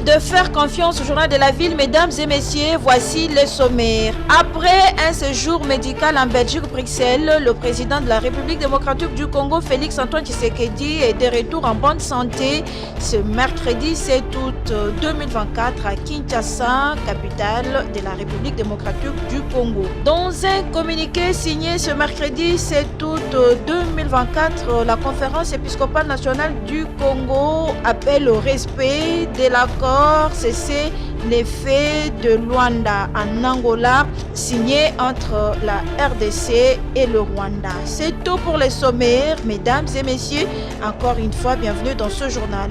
de faire confiance au journal de la ville. Mesdames et messieurs, voici les sommaires. Après un séjour médical en Belgique, Bruxelles, le président de la République démocratique du Congo, Félix Antoine Tshisekedi, est de retour en bonne santé ce mercredi 7 août 2024 à Kinshasa, capitale de la République démocratique du Congo. Dans un communiqué signé ce mercredi 7 août 2024, la conférence épiscopale nationale du Congo appelle au respect de l'accord cessez-le-feu de Luanda en Angola, signé entre la RDC et le Rwanda. C'est tout pour les sommaires. Mesdames et messieurs, encore une fois, bienvenue dans ce journal.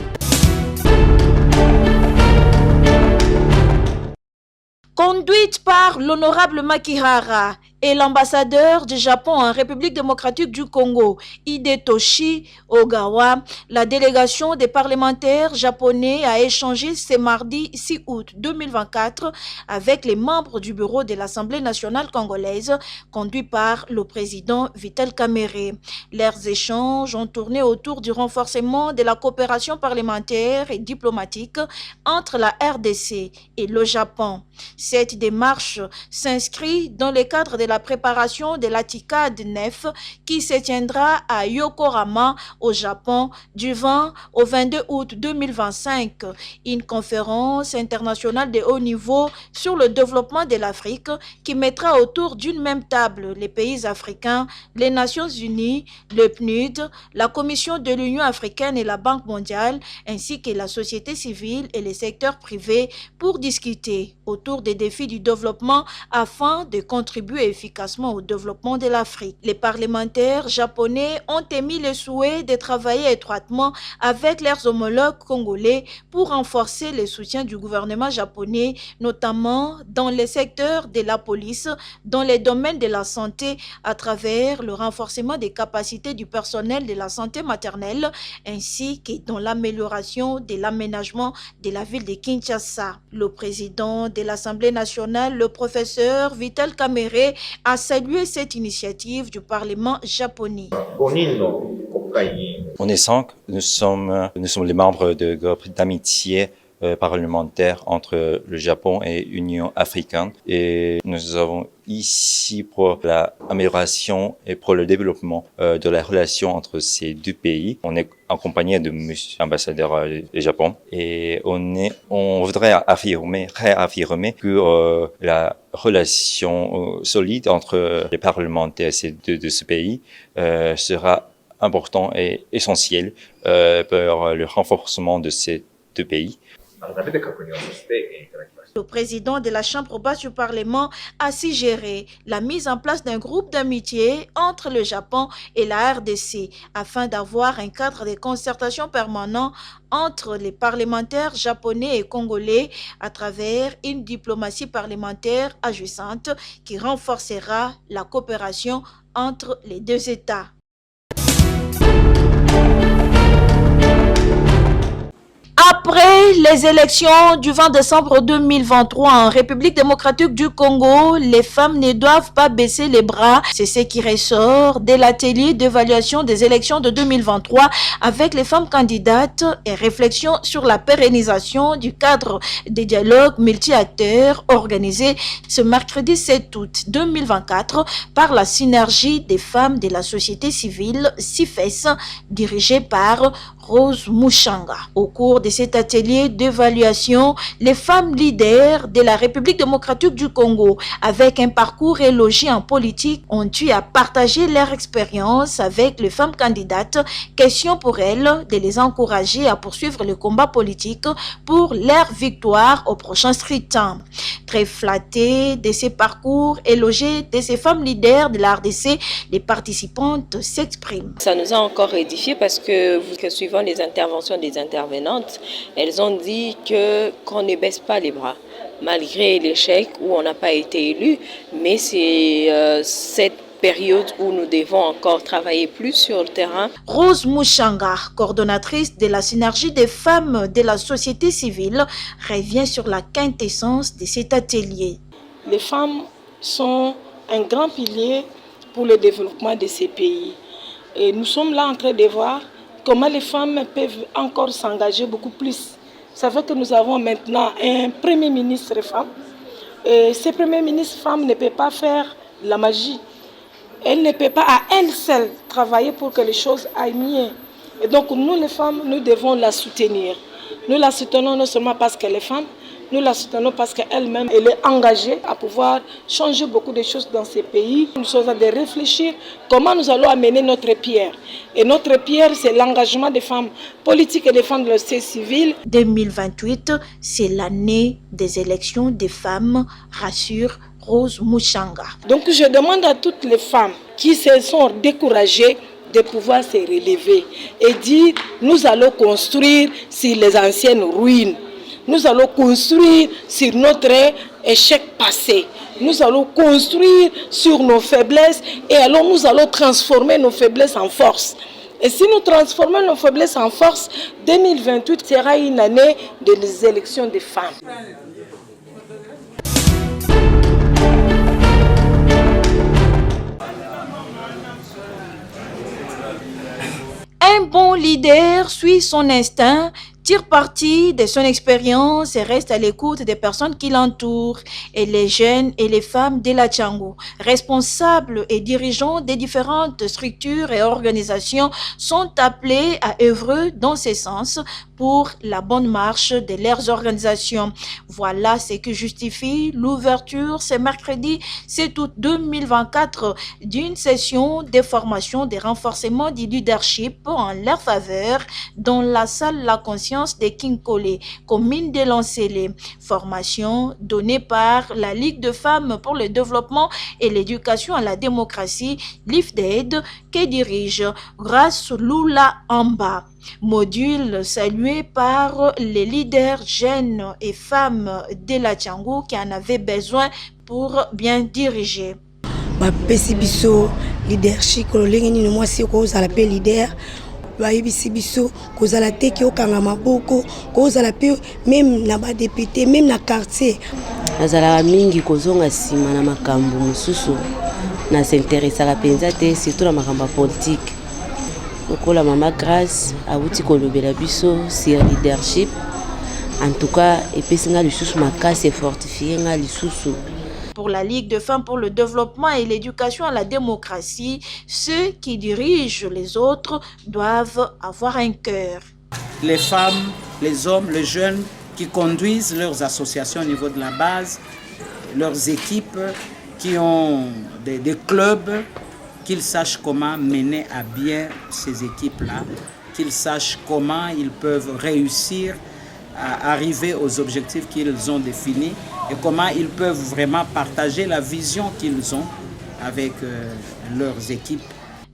Conduite par l'honorable Makihara et l'ambassadeur du Japon en République démocratique du Congo, Hidetoshi Ogawa, la délégation des parlementaires japonais a échangé ce mardi 6 août 2024 avec les membres du bureau de l'Assemblée nationale congolaise, conduit par le président Vital Kamerhe. Leurs échanges ont tourné autour du renforcement de la coopération parlementaire et diplomatique entre la RDC et le Japon. Cette démarche s'inscrit dans le cadre de la préparation de la TICAD 9 qui se tiendra à Yokohama au Japon du 20 au 22 août 2025. Une conférence internationale de haut niveau sur le développement de l'Afrique qui mettra autour d'une même table les pays africains, les Nations Unies, le PNUD, la Commission de l'Union africaine et la Banque mondiale, ainsi que la société civile et les secteurs privés pour discuter autour des défis du développement afin de contribuer efficacement au développement de l'Afrique. Les parlementaires japonais ont émis le souhait de travailler étroitement avec leurs homologues congolais pour renforcer le soutien du gouvernement japonais, notamment dans les secteurs de la police, dans les domaines de la santé, à travers le renforcement des capacités du personnel de la santé maternelle, ainsi que dans l'amélioration de l'aménagement de la ville de Kinshasa. Le président de l'Assemblée nationale, le professeur Vital Kamerhe, a salué cette initiative du Parlement japonais. On est cinq, nous sommes les membres de groupe d'amitié parlementaire entre le Japon et l'Union africaine et nous avons ici pour l'amélioration et pour le développement de la relation entre ces deux pays. On est accompagné de monsieur l'ambassadeur du Japon et on voudrait réaffirmer que la relation solide entre les parlementaires de ce pays sera important et essentiel pour le renforcement de ces deux pays. Le président de la Chambre basse du Parlement a suggéré la mise en place d'un groupe d'amitié entre le Japon et la RDC afin d'avoir un cadre de concertation permanent entre les parlementaires japonais et congolais à travers une diplomatie parlementaire agissante qui renforcera la coopération entre les deux États. Après les élections du 20 décembre 2023 en République démocratique du Congo, les femmes ne doivent pas baisser les bras. C'est ce qui ressort de l'atelier d'évaluation des élections de 2023 avec les femmes candidates et réflexion sur la pérennisation du cadre des dialogues multi-acteurs organisé ce mercredi 7 août 2024 par la synergie des femmes de la société civile CIFES dirigée par Rose Mushanga. Au cours de cet atelier d'évaluation, les femmes leaders de la République démocratique du Congo, avec un parcours élogieux en politique, ont eu à partager leur expérience avec les femmes candidates. Question pour elles de les encourager à poursuivre le combat politique pour leur victoire au prochain scrutin. Très flattées de ces parcours élogieux de ces femmes leaders de la RDC, les participantes s'expriment. Ça nous a encore édifié parce que suivant les interventions des intervenantes, elles ont dit qu'on ne baisse pas les bras. Malgré l'échec où on n'a pas été élu, mais c'est cette période où nous devons encore travailler plus sur le terrain. Rose Mushanga, coordonnatrice de la synergie des femmes de la société civile, revient sur la quintessence de cet atelier. Les femmes sont un grand pilier pour le développement de ces pays. Et nous sommes là en train de voir comment les femmes peuvent encore s'engager beaucoup plus savez que nous avons maintenant un Premier ministre femme. Et ce Premier ministre femme ne peut pas faire la magie. Elle ne peut pas à elle seule travailler pour que les choses aillent mieux. Et donc nous les femmes, nous devons la soutenir. Nous la soutenons non seulement parce qu'elle est femme, nous la soutenons parce qu'elle-même, elle est engagée à pouvoir changer beaucoup de choses dans ces pays. Nous sommes en train de réfléchir comment nous allons amener notre pierre. Et notre pierre, c'est l'engagement des femmes politiques et des femmes de la société civile. 2028, c'est l'année des élections des femmes, rassure Rose Muchanga. Donc je demande à toutes les femmes qui se sont découragées de pouvoir se relever et dire nous allons construire sur les anciennes ruines. Nous allons construire sur notre échec passé. Nous allons construire sur nos faiblesses et alors nous allons transformer nos faiblesses en force. Et si nous transformons nos faiblesses en force, 2028 sera une année des élections des femmes. Un bon leader suit son instinct, tire parti de son expérience et reste à l'écoute des personnes qui l'entourent. Et les jeunes et les femmes de la Tchango, responsables et dirigeants des différentes structures et organisations, sont appelés à œuvrer dans ce sens pour la bonne marche de leurs organisations. Voilà ce qui justifie l'ouverture ce mercredi 7 août 2024 d'une session de formation de renforcement du leadership en leur faveur dans la salle La Conscience de Kinkole, commune de Lancélé. Formation donnée par la Ligue de femmes pour le développement et l'éducation à la démocratie, l'IFDED, que dirige Grâce Lula Amba. Module salué par les leaders jeunes et femmes de la Tchango qui en avaient besoin pour bien diriger. Bapesi biso leadership kololenge ni mwasi kozala pe leader bayebisi biso kozala te ki okanga maboko kozala pe même na ba député même na quartier azala mingi kozonga nsima na makambo mosusu na s'intéresaka penza te surtout na makambo politique. Lokola Mama Grâce awuti kolobela biso sur leadership en tout cas epesinga lisusu makasi et fortifier nga lisusu. Pour la Ligue de femmes pour le développement et l'éducation à la démocratie, ceux qui dirigent les autres doivent avoir un cœur. Les femmes, les hommes, les jeunes qui conduisent leurs associations au niveau de la base, leurs équipes, qui ont des clubs, qu'ils sachent comment mener à bien ces équipes-là, qu'ils sachent comment ils peuvent réussir à arriver aux objectifs qu'ils ont définis et comment ils peuvent vraiment partager la vision qu'ils ont avec leurs équipes.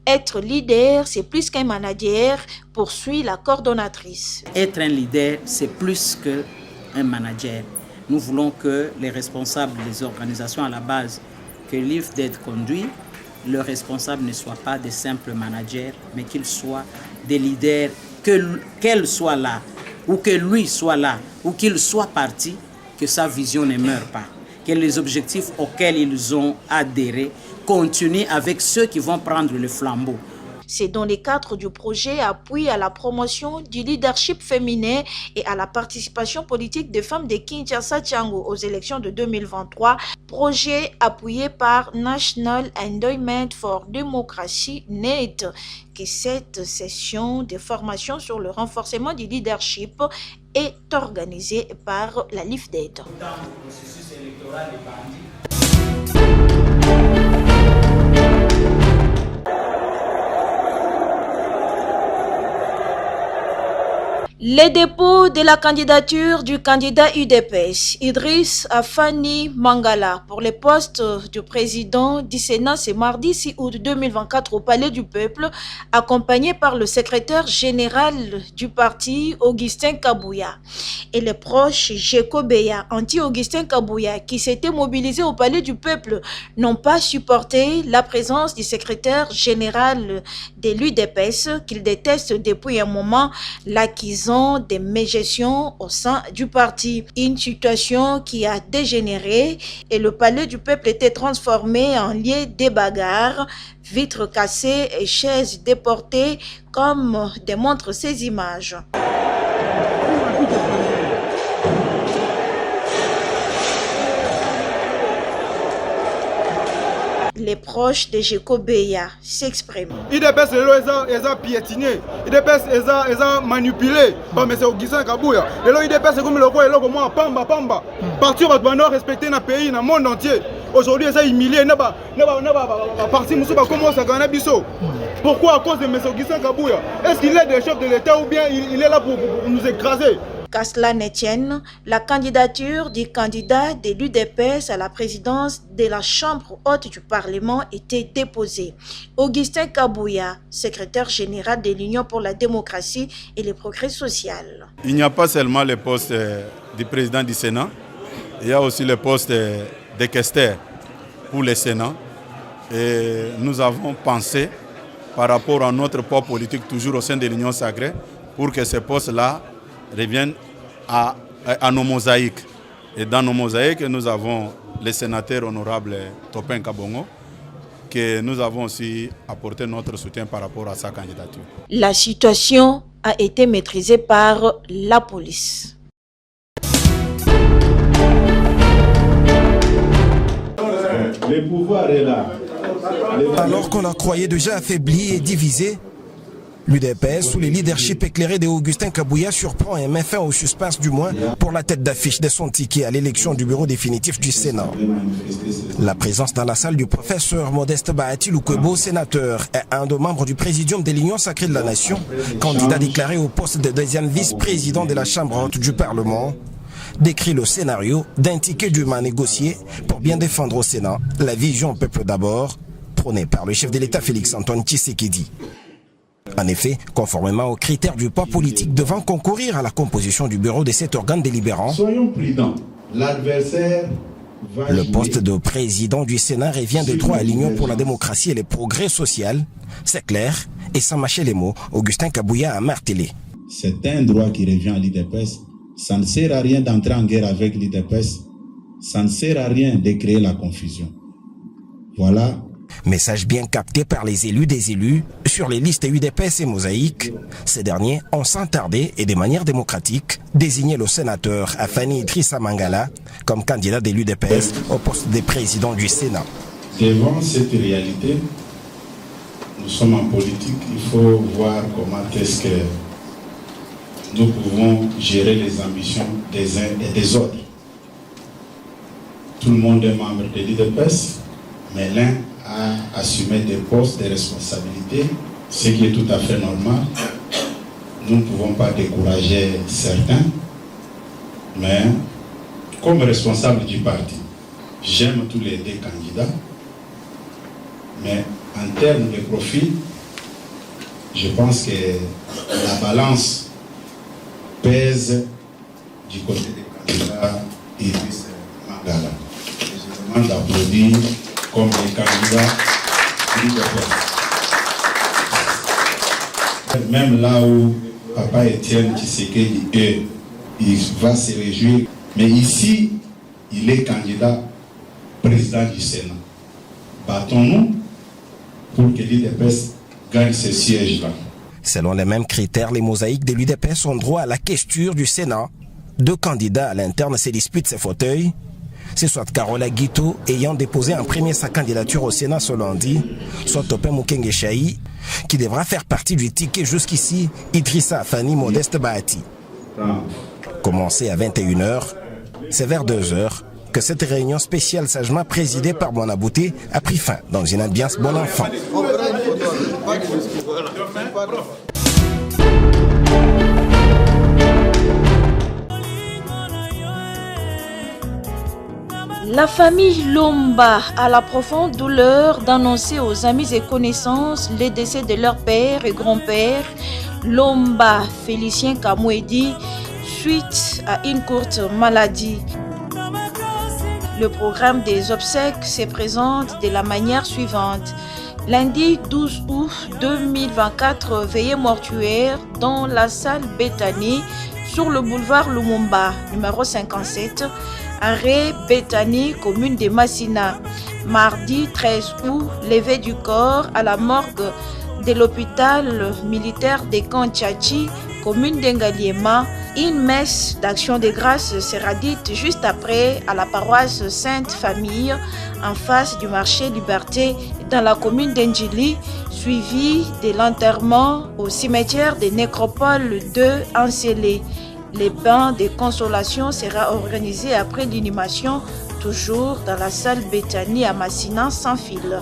Être leader, c'est plus qu'un manager, poursuit la coordonnatrice. Être un leader, c'est plus qu'un manager. Nous voulons que les responsables des organisations à la base que l'IFDED conduit, leurs responsables ne soient pas des simples managers, mais qu'ils soient des leaders, qu'elle soit là, ou que lui soit là, ou qu'il soit parti, que sa vision ne meure pas, que les objectifs auxquels ils ont adhéré continuent avec ceux qui vont prendre le flambeau. C'est dans le cadre du projet Appui à la promotion du leadership féminin et à la participation politique des femmes de Kinshasa Tchango aux élections de 2023, projet appuyé par National Endowment for Democracy NED, que cette session de formation sur le renforcement du leadership est organisée par la LIFDED. Les dépôts de la candidature du candidat UDPS, Idriss Afani Mangala, pour le poste du président du Sénat ce mardi 6 août 2024 au Palais du Peuple, accompagné par le secrétaire général du parti, Augustin Kabouya. Et les proches Jekobeya, anti-Augustin Kabouya, qui s'étaient mobilisés au Palais du Peuple, n'ont pas supporté la présence du secrétaire général de l'UDPS, qu'ils détestent depuis un moment, l'acquisant des mégestions au sein du parti. Une situation qui a dégénéré et le Palais du Peuple était transformé en lieu de bagarre, vitres cassées et chaises déportées, comme démontrent ces images. les proches de Jeko Beya s'expriment. IDPS est piétiné, IDPS est manipulé par M. Augustin Kabouya. Et là, IDPS est comme le roi et l'homme, pamba. Partir à doit respecter dans le pays, dans le monde entier. Aujourd'hui, ils sont humiliés. Parti Moussouba commence à gagner Bisso. Pourquoi? À cause de M. Augustin Kabouya. Est-ce qu'il est le chef de l'État ou bien il est là pour nous écraser? Qu'à cela ne tienne, la candidature du candidat de l'UDPS à la présidence de la Chambre haute du Parlement était déposée. Augustin Kabouya, secrétaire général de l'Union pour la démocratie et le progrès social. Il n'y a pas seulement le poste du président du Sénat, il y a aussi le poste de questeur pour le Sénat. Et nous avons pensé, par rapport à notre poids politique toujours au sein de l'Union sacrée, pour que ce poste-là reviennent à nos mosaïques. Et dans nos mosaïques, nous avons le sénateur honorable Topin Kabongo, que nous avons aussi apporté notre soutien par rapport à sa candidature. La situation a été maîtrisée par la police. Le pouvoir est là. Alors qu'on la croyait déjà affaiblie et divisée, l'UDPS, sous le leadership éclairé de Augustin Kabouya, surprend et met fin au suspense du moins pour la tête d'affiche de son ticket à l'élection du bureau définitif du Sénat. La présence dans la salle du professeur Modeste Bahati Lukwebo, sénateur, et un des membres du présidium de l'Union sacrée de la Nation, candidat déclaré au poste de deuxième vice-président de la Chambre haute du Parlement, décrit le scénario d'un ticket dûment négocié pour bien défendre au Sénat la vision au peuple d'abord, prônée par le chef de l'État Félix-Antoine Tshisekedi. En effet, conformément aux critères du poids politique devant concourir à la composition du bureau de cet organe délibérant, Soyons prudents. L'adversaire va le poste de président du Sénat revient de droit à l'Union pour la démocratie et le progrès social. C'est clair, et sans mâcher les mots, Augustin Kabouya a martelé. C'est un droit qui revient à l'IDPS. Ça ne sert à rien d'entrer en guerre avec l'IDPS. Ça ne sert à rien de créer la confusion. Voilà. Message bien capté par les élus des élus sur les listes UDPS et Mosaïque. Ces derniers ont sans tarder et de manière démocratique désigné le sénateur Afani Idrissa Mangala comme candidat de l'UDPS au poste de président du Sénat. Devant cette réalité, nous sommes en politique, il faut voir comment est-ce que nous pouvons gérer les ambitions des uns et des autres. Tout le monde est membre de l'UDPS, mais l'un a assumé des postes de responsabilité, ce qui est tout à fait normal. Nous ne pouvons pas décourager certains, mais comme responsable du parti, j'aime tous les deux candidats, mais en termes de profil, je pense que la balance pèse du côté des candidats Idriss Mangala. Je demande d'applaudir comme les candidats du même là où Papa Étienne Tshisekedi il va se réjouir. Mais ici, il est candidat président du Sénat. Battons-nous pour que l'UDPS gagne ce siège-là. Selon les mêmes critères, les mosaïques de l'UDPS ont droit à la questure du Sénat. Deux candidats à l'interne se disputent ces fauteuils. C'est soit Carola Guito ayant déposé en premier sa candidature au Sénat ce lundi, soit Topin Mukenge Chahi qui devra faire partie du ticket jusqu'ici Idrissa Afani Modeste Bahati. Commencé à 21h, c'est vers 2h que cette réunion spéciale sagement présidée par Bonabouté a pris fin dans une ambiance bon enfant. La famille Lomba a la profonde douleur d'annoncer aux amis et connaissances le décès de leur père et grand-père, Lomba Félicien Kamouedi, suite à une courte maladie. Le programme des obsèques se présente de la manière suivante. Lundi 12 août 2024, veillée mortuaire dans la salle Bethany sur le boulevard Lumumba, numéro 57, arrêt Bethany, commune de Massina. Mardi 13 août, levée du corps à la morgue de l'hôpital militaire de Kanchachi, commune d'Engaliema, Une messe d'action de grâce sera dite juste après à la paroisse Sainte-Famille en face du marché Liberté dans la commune d'Endjili, suivi de l'enterrement au cimetière des Nécropoles de Ancélé. Les bains de consolation sera organisé après l'inhumation, toujours dans la salle Béthanie à Massina sans fil.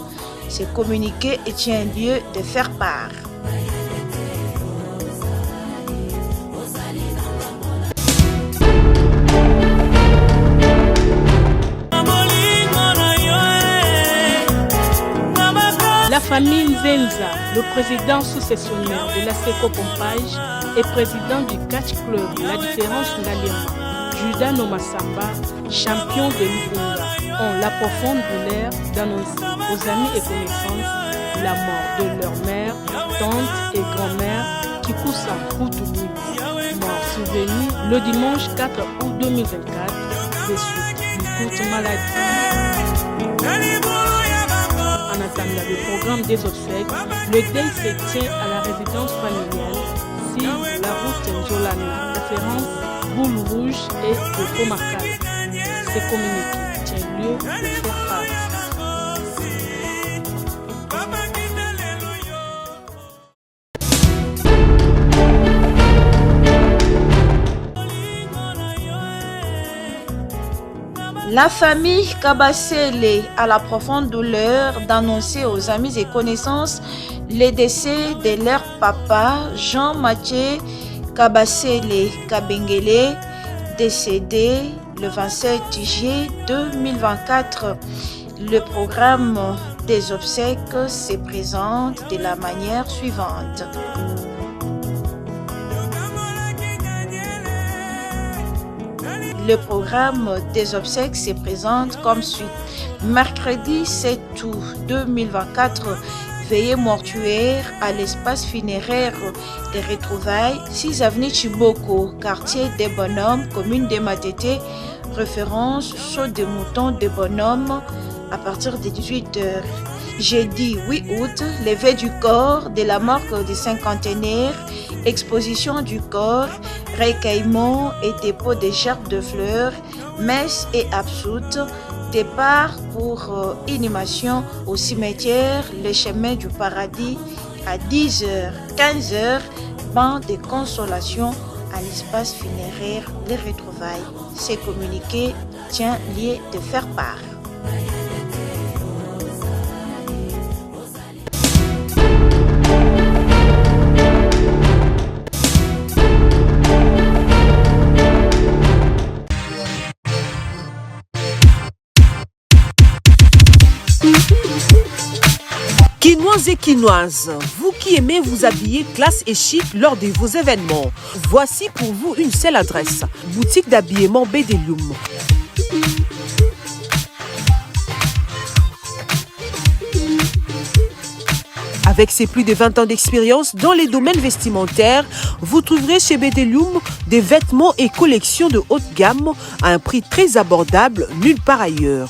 Ce communiqué est un lieu de faire part. La famille Nzenza, le président sous-sessionnaire de la SECO Pompage et président du Catch Club La Différence Ngaliema, Judas Nomasamba, champion de Lubunga, ont la profonde douleur d'annoncer aux amis et connaissances la mort de leur mère, tante et grand-mère Kikusa Koutoubou, mort survenue le dimanche 4 août 2024 des suites d'une courte maladie. En attendant le programme des obsèques, le deuil se tient à la résidence familiale sur la route Njolana, référence Boule Rouge et de Comarcal. Ces communiqués tiennent lieu de faire part. La famille Kabasele a la profonde douleur d'annoncer aux amis et connaissances le décès de leur papa Jean-Mathieu Kabasele Kabengele, décédé le 27 juillet 2024. Le programme des obsèques se présente de la manière suivante. Le programme des obsèques se présente comme suit. Mercredi 7 août 2024, veillée mortuaire à l'espace funéraire des retrouvailles, 6 avenue Chiboko, quartier des Bonhommes, commune de Matete, référence saut de mouton des Bonhommes à partir de 18h. Jeudi 8 août, levée du corps de la morgue des cinquantenaires, exposition du corps, recueillement et dépôt des gerbes de fleurs, messe et absoute, départ pour inhumation au cimetière Le Chemin du Paradis à 10h, 15h, banc de consolation à l'espace funéraire Les Retrouvailles. Ces communiqués tient lieu de faire part. Quinoises et quinoises, vous qui aimez vous habiller classe et chic lors de vos événements, voici pour vous une seule adresse, boutique d'habillement Bedelium. Avec ses plus de 20 ans d'expérience dans les domaines vestimentaires, vous trouverez chez Bedelium des vêtements et collections de haute gamme à un prix très abordable nulle part ailleurs.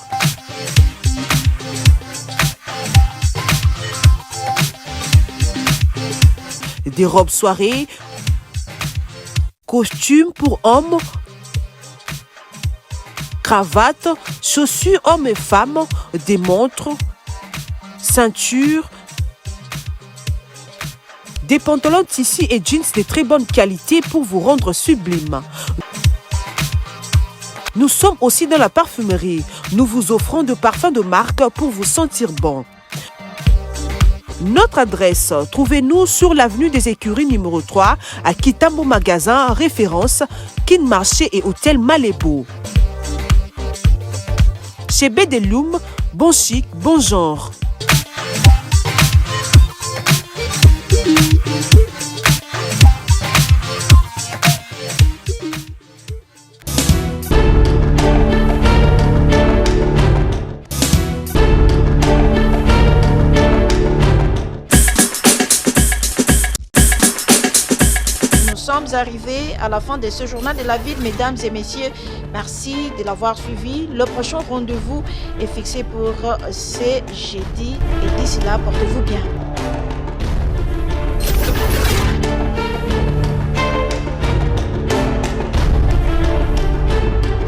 Des robes soirées, costumes pour hommes, cravates, chaussures hommes et femmes, des montres, ceintures, des pantalons tissus et jeans de très bonne qualité pour vous rendre sublime. Nous sommes aussi dans la parfumerie. Nous vous offrons de parfums de marque pour vous sentir bon. Notre adresse, trouvez-nous sur l'avenue des Écuries numéro 3 à Kitambo Magasin, référence Kin Marché et Hôtel Malébo. Chez Bedelium, bon chic, bon genre. Nous sommes arrivés à la fin de ce journal de la ville, mesdames et messieurs. Merci de l'avoir suivi. Le prochain rendez-vous est fixé pour ce jeudi et d'ici là, portez-vous bien.